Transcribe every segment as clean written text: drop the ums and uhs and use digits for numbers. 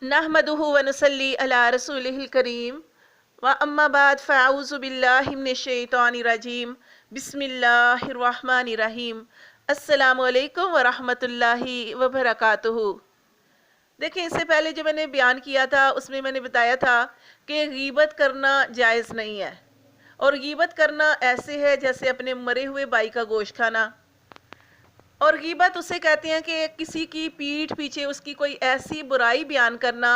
نحمدہ ونصلی علی رسولہ الکریم واما بعد فاعوذ باللہ من الشیطان الرجیم بسم اللہ الرحمن الرحیم السلام علیکم ورحمۃ اللہ وبرکاتہ۔ دیکھیں، اس سے پہلے جو میں نے بیان کیا تھا اس میں نے بتایا تھا کہ غیبت کرنا جائز نہیں ہے، اور غیبت کرنا ایسے ہے جیسے اپنے مرے ہوئے بھائی کا گوشت کھانا۔ اور غیبت اسے کہتے ہیں کہ کسی کی پیٹھ پیچھے اس کی کوئی ایسی برائی بیان کرنا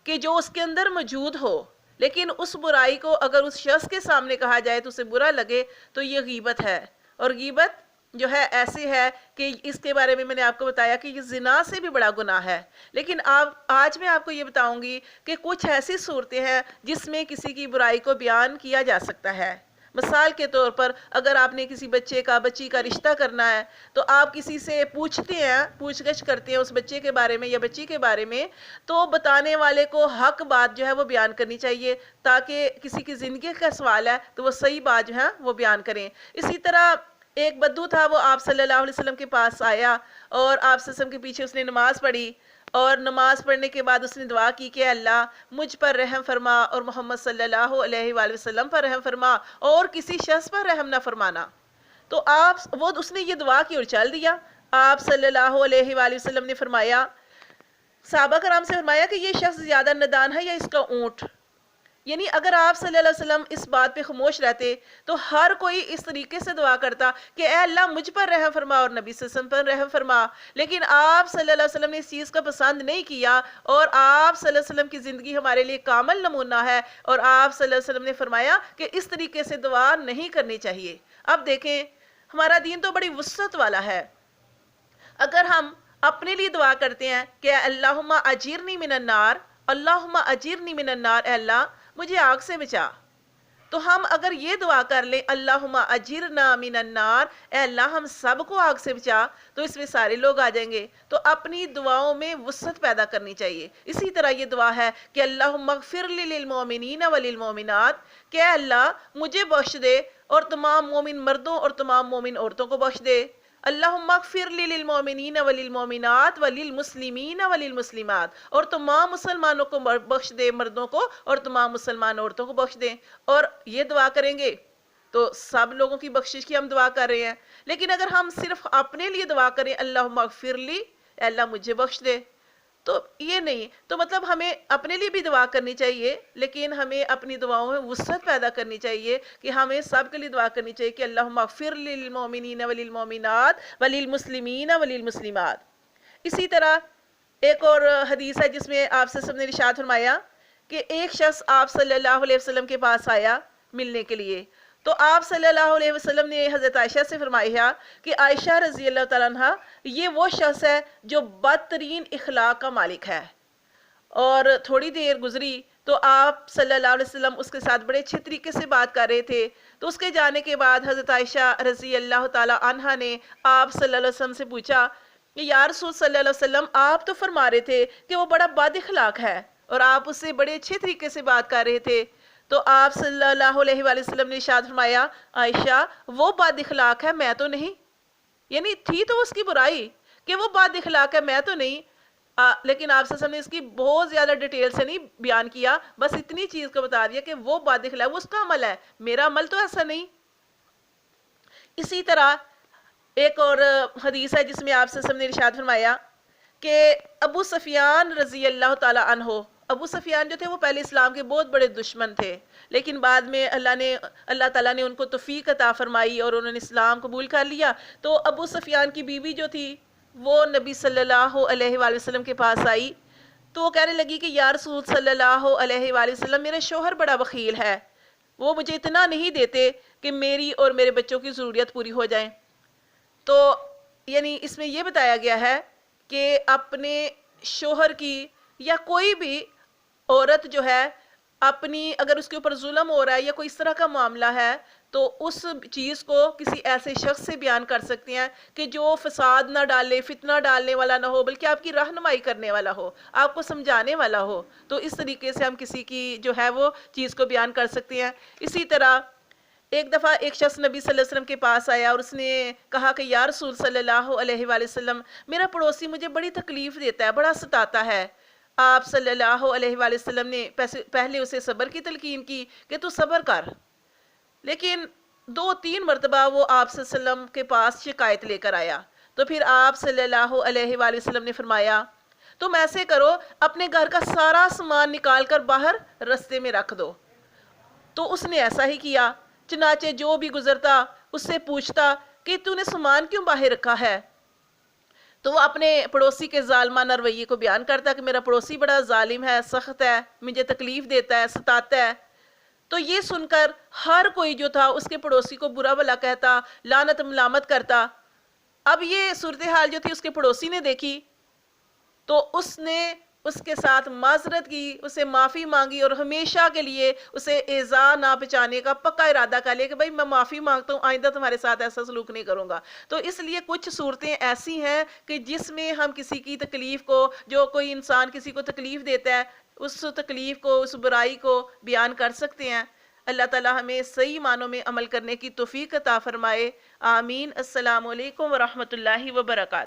کہ جو اس کے اندر موجود ہو، لیکن اس برائی کو اگر اس شخص کے سامنے کہا جائے تو اسے برا لگے، تو یہ غیبت ہے۔ اور غیبت جو ہے ایسی ہے کہ اس کے بارے میں نے آپ کو بتایا کہ یہ زنا سے بھی بڑا گناہ ہے۔ لیکن آج میں آپ کو یہ بتاؤں گی کہ کچھ ایسی صورتیں ہیں جس میں کسی کی برائی کو بیان کیا جا سکتا ہے۔ مثال کے طور پر، اگر آپ نے کسی بچی کا رشتہ کرنا ہے تو آپ کسی سے پوچھتے ہیں، پوچھ گچھ کرتے ہیں اس بچے کے بارے میں یا بچی کے بارے میں، تو بتانے والے کو حق بات جو ہے وہ بیان کرنی چاہیے، تاکہ کسی کی زندگی کا سوال ہے تو وہ صحیح بات جو ہے وہ بیان کریں۔ اسی طرح ایک بدو تھا، وہ آپ صلی اللہ علیہ وسلم کے پاس آیا اور آپ صلی اللہ علیہ وسلم کے پیچھے اس نے نماز پڑھی، اور نماز پڑھنے کے بعد اس نے دعا کی کہ اللہ مجھ پر رحم فرما اور محمد صلی اللہ علیہ وآلہ وسلم پر رحم فرما، اور کسی شخص پر رحم نہ فرمانا۔ تو اس نے یہ دعا کی اور چل دیا۔ آپ صلی اللہ علیہ وآلہ وسلم نے فرمایا، صحابہ کرام سے فرمایا کہ یہ شخص زیادہ ندان ہے یا اس کا اونٹ؟ یعنی اگر آپ صلی اللہ علیہ وسلم اس بات پہ خاموش رہتے تو ہر کوئی اس طریقے سے دعا کرتا کہ اے اللہ مجھ پر رحم فرما اور نبی صلی اللہ علیہ وسلم پر رحم فرما، لیکن آپ صلی اللہ علیہ وسلم نے اس چیز کا پسند نہیں کیا، اور آپ صلی اللہ علیہ وسلم کی زندگی ہمارے لیے کامل نمونہ ہے، اور آپ صلی اللہ علیہ وسلم نے فرمایا کہ اس طریقے سے دعا نہیں کرنی چاہیے۔ اب دیکھیں، ہمارا دین تو بڑی وسعت والا ہے۔ اگر ہم اپنے لیے دعا کرتے ہیں کہ اللہم اجرنی من النار، اللہم اجرنی من النار، اے اللہ مجھے آگ سے بچا، تو ہم اگر یہ دعا کر لیں اللہم اجرنا من النار، اے اللہ ہم سب کو آگ سے بچا، تو اس میں سارے لوگ آ جائیں گے۔ تو اپنی دعاؤں میں وسعت پیدا کرنی چاہیے۔ اسی طرح یہ دعا ہے کہ اللہم اغفر لی للمؤمنین وللمؤمنات، کہ اے اللہ مجھے بخش دے اور تمام مومن مردوں اور تمام مومن عورتوں کو بخش دے۔ اللہم اغفر لی للمؤمنین وللمؤمنات وللمسلمین وللمسلمات، اور تمام مسلمانوں کو بخش دے، مردوں کو، اور تمام مسلمان عورتوں کو بخش دیں۔ اور یہ دعا کریں گے تو سب لوگوں کی بخشش کی ہم دعا کر رہے ہیں۔ لیکن اگر ہم صرف اپنے لیے دعا کریں اللہم اغفر لی، اے اللہ مجھے بخش دے، تو یہ نہیں۔ تو مطلب ہمیں اپنے لیے بھی دعا کرنی چاہیے، لیکن ہمیں اپنی دعاؤں میں وسعت پیدا کرنی چاہیے کہ ہمیں سب کے لیے دعا کرنی چاہیے کہ اللہم اغفر للمؤمنین وللمؤمنات وللمسلمین وللمسلمات۔ اسی طرح ایک اور حدیث ہے جس میں آپ سے سب نے ارشاد فرمایا کہ ایک شخص آپ صلی اللہ علیہ وسلم کے پاس آیا ملنے کے لیے، تو آپ صلی اللہ علیہ وسلم نے حضرت عائشہ سے فرمایا کہ عائشہ رضی اللہ تعالیٰ عنہ، یہ وہ شخص ہے جو بدترین اخلاق کا مالک ہے۔ اور تھوڑی دیر گزری تو آپ صلی اللہ علیہ وسلم اس کے ساتھ بڑے اچھے طریقے سے بات کر رہے تھے، تو اس کے جانے کے بعد حضرت عائشہ رضی اللہ تعالیٰ عنہ نے آپ صلی اللہ علیہ وسلم سے پوچھا کہ یا رسول صلی اللہ علیہ وسلم، آپ تو فرما رہے تھے کہ وہ بڑا بد اخلاق ہے اور آپ اس سے بڑے اچھے طریقے سے بات کر رہے تھے۔ تو آپ صلی اللہ علیہ وآلہ وسلم نے ارشاد فرمایا، عائشہ وہ بد اخلاق ہے، میں تو نہیں۔ یعنی تھی تو اس کی برائی کہ وہ بد اخلاق ہے، میں تو نہیں، لیکن آپ صلی اللہ علیہ وسلم نے اس کی بہت زیادہ ڈیٹیل سے نہیں بیان کیا، بس اتنی چیز کو بتا دیا کہ وہ بد اخلاق، وہ اس کا عمل ہے، میرا عمل تو ایسا نہیں۔ اسی طرح ایک اور حدیث ہے جس میں آپ صلی اللہ علیہ وسلم نے ارشاد فرمایا کہ ابو سفیان رضی اللہ تعالیٰ عنہ، ابو سفیان جو تھے وہ پہلے اسلام کے بہت بڑے دشمن تھے، لیکن بعد میں اللہ تعالیٰ نے ان کو توفیق عطا فرمائی اور انہوں نے اسلام قبول کر لیا۔ تو ابو سفیان کی بیوی جو تھی وہ نبی صلی اللہ علیہ وآلہ وسلم کے پاس آئی، تو وہ کہنے لگی کہ یا رسول صلی اللہ علیہ وآلہ وسلم، میرے شوہر بڑا بخیل ہے، وہ مجھے اتنا نہیں دیتے کہ میری اور میرے بچوں کی ضروریت پوری ہو جائیں۔ تو یعنی اس میں یہ بتایا گیا ہے کہ اپنے شوہر کی یا کوئی بھی عورت جو ہے اپنی، اگر اس کے اوپر ظلم ہو رہا ہے یا کوئی اس طرح کا معاملہ ہے، تو اس چیز کو کسی ایسے شخص سے بیان کر سکتے ہیں کہ جو فساد نہ ڈالے، فتنہ ڈالنے والا نہ ہو، بلکہ آپ کی رہنمائی کرنے والا ہو، آپ کو سمجھانے والا ہو۔ تو اس طریقے سے ہم کسی کی جو ہے وہ چیز کو بیان کر سکتے ہیں۔ اسی طرح ایک دفعہ ایک شخص نبی صلی اللہ علیہ وسلم کے پاس آیا اور اس نے کہا کہ یا رسول صلی اللہ علیہ وآلہ وسلم، میرا پڑوسی مجھے بڑی تکلیف دیتا ہے، بڑا ستاتا ہے، آپ صلی اللہ علیہ وآلہ وسلم نے پہلے اسے صبر کی تلقین کی کہ تو صبر کر، لیکن 2-3 مرتبہ وہ آپ صلی اللہ علیہ وسلم کے پاس شکایت لے کر آیا، تو پھر آپ صلی اللہ علیہ وآلہ وسلم نے فرمایا تم ایسے کرو، اپنے گھر کا سارا سامان نکال کر باہر رستے میں رکھ دو۔ تو اس نے ایسا ہی کیا، چنانچہ جو بھی گزرتا اس سے پوچھتا کہ تو نے سامان کیوں باہر رکھا ہے؟ تو وہ اپنے پڑوسی کے ظالمانہ رویے کو بیان کرتا کہ میرا پڑوسی بڑا ظالم ہے، سخت ہے، مجھے تکلیف دیتا ہے، ستاتا ہے۔ تو یہ سن کر ہر کوئی جو تھا اس کے پڑوسی کو برا بھلا کہتا، لعنت ملامت کرتا۔ اب یہ صورتحال جو تھی اس کے پڑوسی نے دیکھی، تو اس نے اس کے ساتھ معذرت کی، اسے معافی مانگی اور ہمیشہ کے لیے اسے ایذا نہ پہنچانے کا پکا ارادہ کر لیا کہ بھائی میں معافی مانگتا ہوں، آئندہ تمہارے ساتھ ایسا سلوک نہیں کروں گا۔ تو اس لیے کچھ صورتیں ایسی ہیں کہ جس میں ہم کسی کی تکلیف کو، جو کوئی انسان کسی کو تکلیف دیتا ہے، اس تکلیف کو، اس برائی کو بیان کر سکتے ہیں۔ اللہ تعالی ہمیں صحیح معنوں میں عمل کرنے کی توفیق عطا فرمائے، آمین۔ السلام علیکم ورحمۃ اللہ وبرکاتہ۔